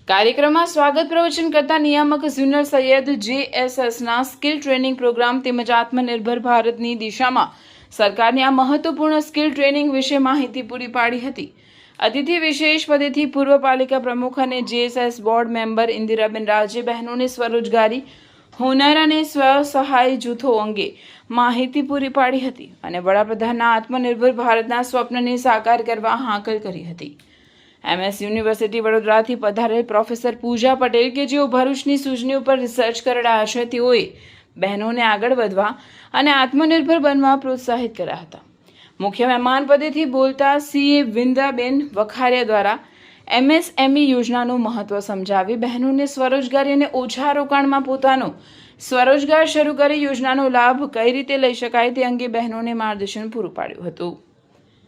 કાર્યક્રમમાં સ્વાગત પ્રવચન કરતા નિયામક જુનિયર સૈયદ JSSના સ્કિલ ટ્રેનિંગ પ્રોગ્રામ તેમજ આત્મનિર્ભર ભારતની દિશામાં સરકારની આ મહત્વપૂર્ણ સ્કિલ ટ્રેનિંગ વિશે માહિતી પૂરી પાડી હતી। અતિથિ વિશેષ પદેથી પૂર્વ પાલિકા પ્રમુખ અને JSS બોર્ડ મેમ્બર ઇન્દિરાબેન રાજે બહેનોને સ્વરોજગારી, હુનર અને સ્વસહાય જૂથો અંગે માહિતી પૂરી પાડી હતી અને વડાપ્રધાનના આત્મનિર્ભર ભારતના સ્વપ્નને સાકાર કરવા હાકલ કરી હતી। MS યુનિવર્સિટી વડોદરાથી પધારેલ પ્રોફેસર પૂજા પટેલ કે જેઓ ભરૂચની સૂઝની ઉપર રિસર્ચ કરી રહ્યા છે, તેઓએ બહેનોને આગળ વધવા અને આત્મનિર્ભર બનવા પ્રોત્સાહિત કર્યા હતા। મુખ્ય મહેમાન પદેથી બોલતા CA વિંદાબેન વખારિયા દ્વારા MSME યોજનાનું મહત્વ સમજાવી બહેનોને સ્વરોજગારી અને ઓછા રોકાણમાં પોતાનો સ્વરોજગાર શરૂ કરી યોજનાનો લાભ કઈ રીતે લઈ શકાય તે અંગે બહેનોને માર્ગદર્શન પૂરું પાડ્યું હતું।